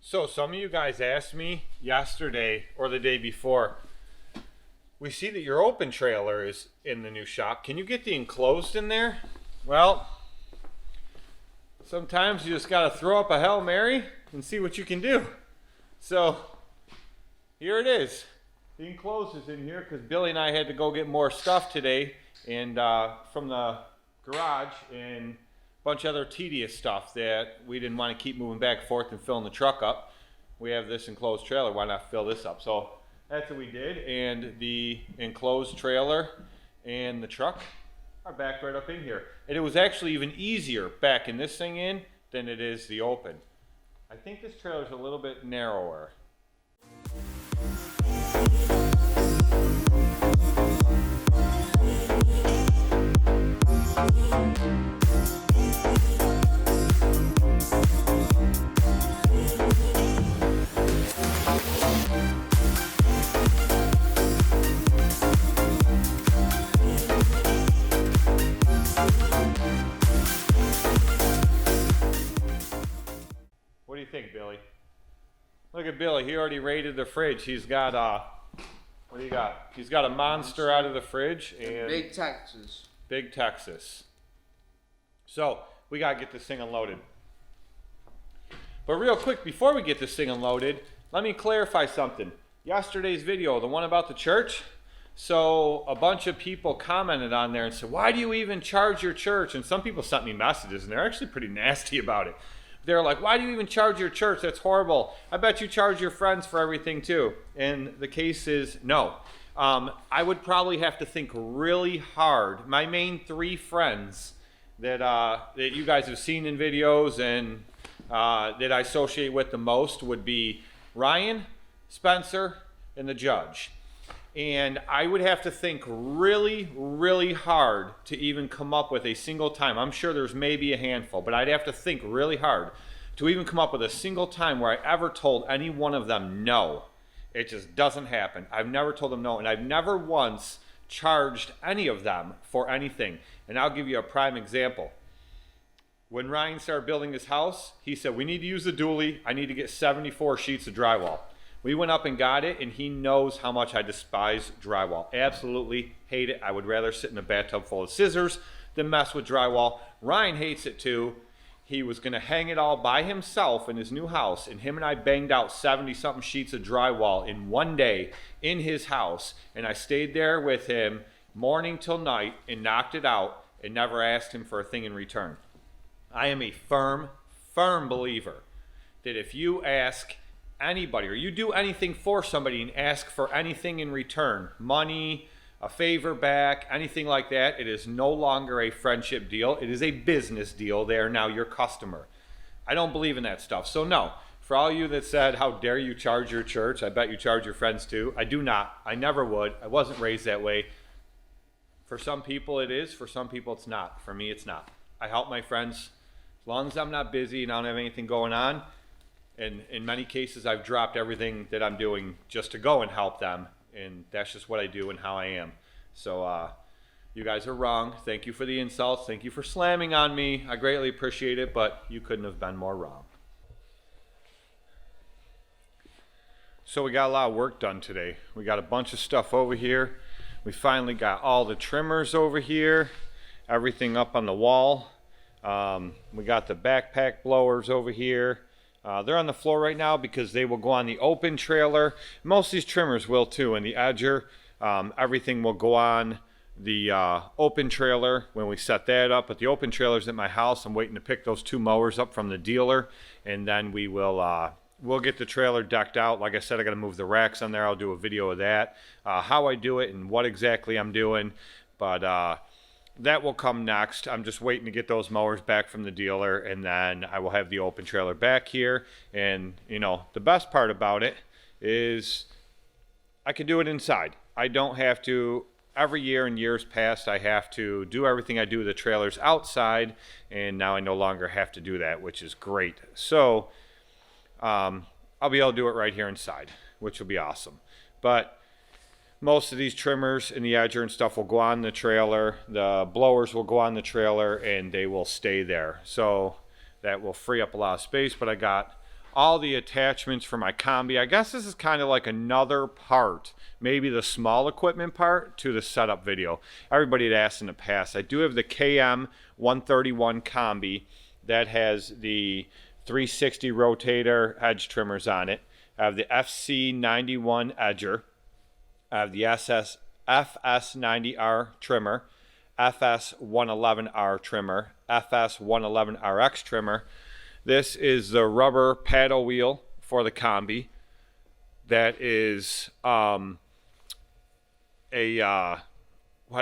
So some of you guys asked me yesterday or the day before, we see that your open trailer is in the new shop. Can you get the enclosed in there? Well, sometimes you just got to throw up a Hail Mary and see what you can do. So here it is. The enclosed is in here because Billy and I had to go get more stuff today and from the garage and bunch of other tedious stuff that we didn't want to keep moving back and forth and filling the truck up. We have this enclosed trailer, why not fill this up? So that's what we did, and the enclosed trailer and the truck are back right up in here. And it was actually even easier backing this thing in than it is the open. I think this trailer's a little bit narrower. What do you think, Billy? Look at Billy. He already raided the fridge. He's got what do you got? He's got a monster out of the fridge and Big Texas. Big Texas. So we gotta get this thing unloaded. But real quick, before we get this thing unloaded, let me clarify something. Yesterday's video, the one about the church. So a bunch of people commented on there and said, "Why do you even charge your church?" And some people sent me messages, and they're actually pretty nasty about it. They're like, "Why do you even charge your church? That's horrible. I bet you charge your friends for everything too." And the case is no. I would probably have to think really hard. My main three friends that you guys have seen in videos and that I associate with the most would be Ryan, Spencer, and the judge. And I would have to think really, really hard to even come up with a single time. I'm sure there's maybe a handful, but I'd have to think really hard to even come up with a single time where I ever told any one of them no. It just doesn't happen. I've never told them no, and I've never once charged any of them for anything. And I'll give you a prime example. When Ryan started building his house, he said, "We need to use the dually. I need to get 74 sheets of drywall." We went up and got it, and he knows how much I despise drywall. Absolutely hate it. I would rather sit in a bathtub full of scissors than mess with drywall. Ryan hates it too. He was going to hang it all by himself in his new house, and him and I banged out 70-something sheets of drywall in one day in his house, and I stayed there with him morning till night and knocked it out and never asked him for a thing in return. I am a firm believer that if you ask anybody or you do anything for somebody and ask for anything in return, money, a favor back, anything like that, it is no longer a friendship deal. It is a business deal. They are now your customer. I don't believe in that stuff. So no, for all you that said, "How dare you charge your church? I bet you charge your friends too." I do not. I never would. I wasn't raised that way. For some people it is. For some people it's not. For me it's not. I help my friends as long as I'm not busy and I don't have anything going on. And in many cases, I've dropped everything that I'm doing just to go and help them. And that's just what I do and how I am. So you guys are wrong. Thank you for the insults. Thank you for slamming on me. I greatly appreciate it, but you couldn't have been more wrong. So we got a lot of work done today. We got a bunch of stuff over here. We finally got all the trimmers over here. Everything up on the wall. We got the backpack blowers over here. They're on the floor right now because they will go on the open trailer. Most of these trimmers will too, and the edger. Everything will go on the open trailer when we set that up. But the open trailer's at my house. I'm waiting to pick those two mowers up from the dealer, and then we will we'll get the trailer decked out. Like I said, I got to move the racks on there. I'll do a video of that, how I do it and what exactly I'm doing. But that will come next. I'm just waiting to get those mowers back from the dealer, and then I will have the open trailer back here. And, you know, the best part about it is I can do it inside. I don't have to, every year in years past, I have to do everything I do with the trailers outside, and now I no longer have to do that, which is great. So I'll be able to do it right here inside, which will be awesome. But most of these trimmers and the edger and stuff will go on the trailer. The blowers will go on the trailer and they will stay there. So that will free up a lot of space, but I got all the attachments for my combi. I guess this is kind of like another part, maybe the small equipment part to the setup video. Everybody had asked in the past. I do have the KM 131 combi that has the 360 rotator edge trimmers on it. I have the FC91 edger. I have the FS90R trimmer, FS111R trimmer, FS111RX trimmer. This is the rubber paddle wheel for the combi. That is what the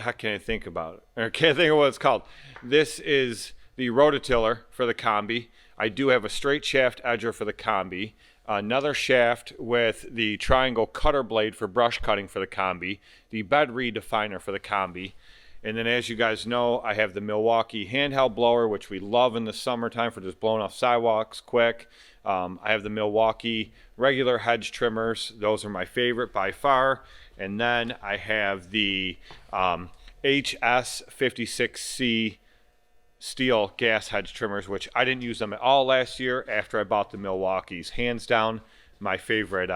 heck can I think about it? I can't think of what it's called. This is the rototiller for the combi. I do have a straight shaft edger for the combi. Another shaft with the triangle cutter blade for brush cutting for the combi. The bed redefiner for the combi. And then, as you guys know, I have the Milwaukee handheld blower, which we love in the summertime for just blowing off sidewalks quick. I have the Milwaukee regular Hedge trimmers. Those are my favorite by far. And then I have the HS56C steel gas hedge trimmers, which I didn't use them at all last year after I bought the Milwaukees. Hands down, my favorite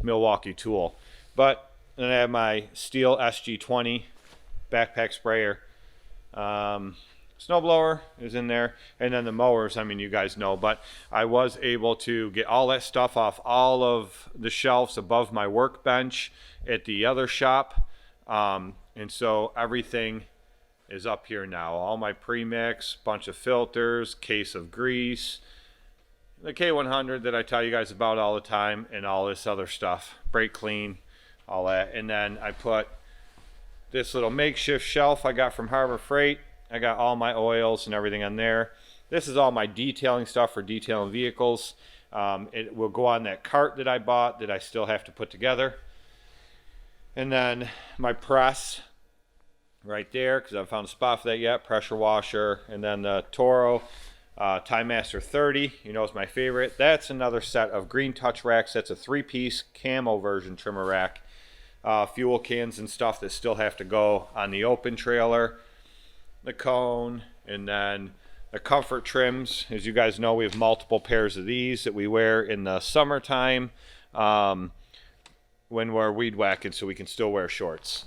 Milwaukee tool. But then I have my steel SG20 backpack sprayer. Snowblower is in there, and then the mowers, I mean, you guys know, but I was able to get all that stuff off all of the shelves above my workbench at the other shop, and so everything is up here now. All my premix, bunch of filters, case of grease, the K100 that I tell you guys about all the time, and all this other stuff, brake clean, all that. And then I put this little makeshift shelf I got from Harbor Freight. I got all my oils and everything on there. This is all my detailing stuff for detailing vehicles. It will go on that cart that I bought that I still have to put together. And then my press right there, because I haven't found a spot for that yet. Pressure washer. And then the Toro Time Master 30, you know, is my favorite. That's another set of green touch racks. That's a 3-piece camo version trimmer rack. Fuel cans and stuff that still have to go on the open trailer, the cone, and then the comfort trims. As you guys know, we have multiple pairs of these that we wear in the summertime when we're weed whacking, so we can still wear shorts.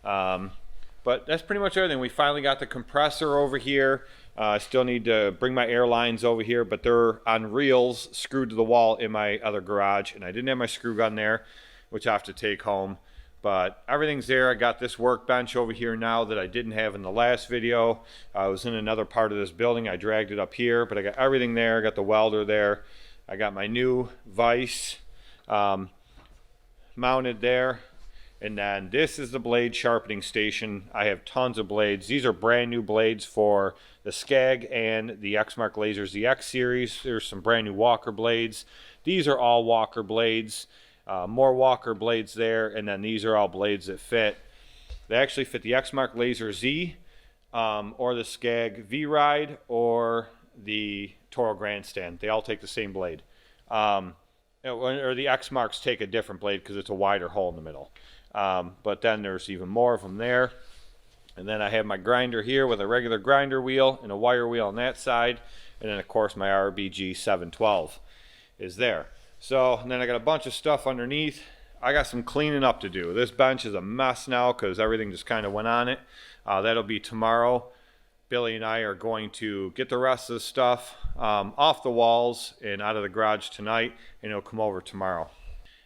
But that's pretty much everything. We finally got the compressor over here. I still need to bring my air lines over here, but they're on reels screwed to the wall in my other garage, and I didn't have my screw gun there, which I have to take home. But everything's there. I got this workbench over here now that I didn't have in the last video. I was in another part of this building. I dragged it up here, but I got everything there. I got the welder there. I got my new vise mounted there. And then this is the blade sharpening station. I have tons of blades. These are brand new blades for the Skag and the Exmark Lasers, the X series. There's some brand new Walker blades. These are all Walker blades. More Walker blades there, and then these are all blades that fit. They actually fit the Exmark Laser Z, or the Skag V-Ride, or the Toro Grandstand. They all take the same blade. Or the Exmarks take a different blade because it's a wider hole in the middle. But then there's even more of them there. And then I have my grinder here with a regular grinder wheel and a wire wheel on that side. And then, of course, my RBG 712 is there. So, and then I got a bunch of stuff underneath. I got some cleaning up to do. This bench is a mess now because everything just kind of went on it. That'll be tomorrow. Billy and I are going to get the rest of the stuff off the walls and out of the garage tonight, and it'll come over tomorrow.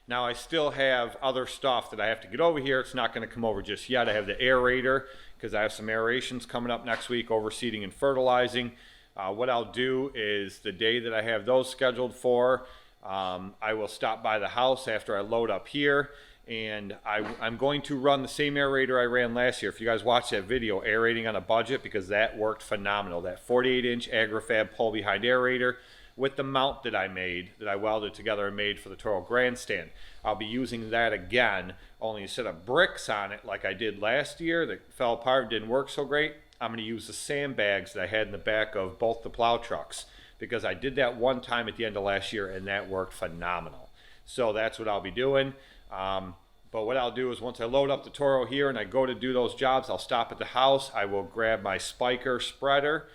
Now, I still have other stuff that I have to get over here. It's not going to come over just yet. I have the aerator because I have some aerations coming up next week, overseeding and fertilizing. What I'll do is the day that I have those scheduled for, I will stop by the house after I load up here, and I'm going to run the same aerator I ran last year. If you guys watched that video, aerating on a budget, because that worked phenomenal. That 48-inch AgriFab pull behind aerator with the mount that I made, that I welded together and made for the Toro Grandstand. I'll be using that again, only instead of bricks on it like I did last year that fell apart, didn't work so great, I'm going to use the sandbags that I had in the back of both the plow trucks, because I did that one time at the end of last year and that worked phenomenal. So that's what I'll be doing. But what I'll do is once I load up the Toro here and I go to do those jobs, I'll stop at the house. I will grab my spiker spreader,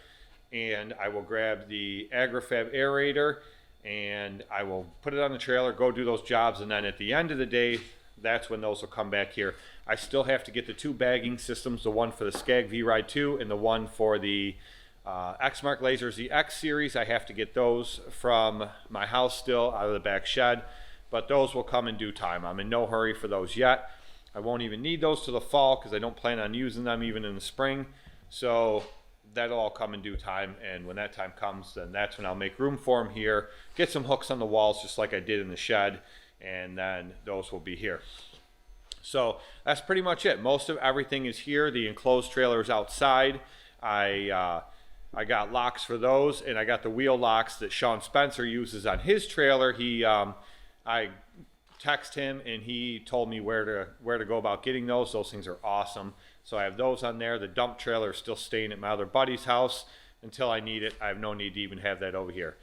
and I will grab the AgriFab aerator, and I will put it on the trailer, go do those jobs, and then at the end of the day, that's when those will come back here. I still have to get the 2 bagging systems, the one for the Skag V-Ride 2 and the one for the Exmark lasers, the X series. I have to get those from my house still, out of the back shed, but those will come in due time. I'm in no hurry for those yet. I won't even need those till the fall because I don't plan on using them even in the spring. So that'll all come in due time, and when that time comes, then that's when I'll make room for them here, get some hooks on the walls just like I did in the shed, and then those will be here. So that's pretty much it. Most of everything is here. The enclosed trailer is outside. I got locks for those, and I got the wheel locks that Sean Spencer uses on his trailer. I text him, and he told me where to go about getting those. Those things are awesome. So I have those on there. The dump trailer is still staying at my other buddy's house until I need it. I have no need to even have that over here.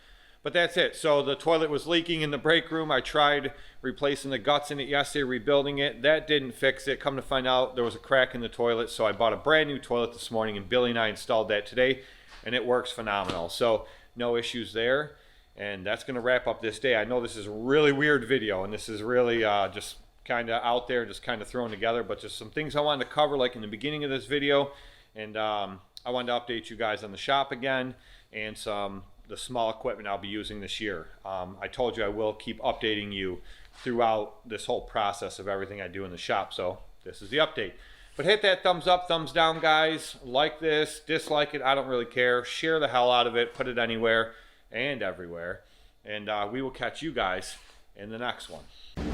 But that's it. So the toilet was leaking in the break room. I tried replacing the guts in it yesterday, rebuilding it. That didn't fix it. Come to find out, there was a crack in the toilet. So I bought a brand new toilet this morning, and Billy and I installed that today, and it works phenomenal. So no issues there. And that's going to wrap up this day. I know this is a really weird video, and this is really just kind of out there, just kind of thrown together, but just some things I wanted to cover like in the beginning of this video. And I wanted to update you guys on the shop again, and the small equipment I'll be using this year. I told you I will keep updating you throughout this whole process of everything I do in the shop, so this is the update. But hit that thumbs up, thumbs down, guys. Like this, dislike it, I don't really care. Share the hell out of it, put it anywhere and everywhere, and we will catch you guys in the next one.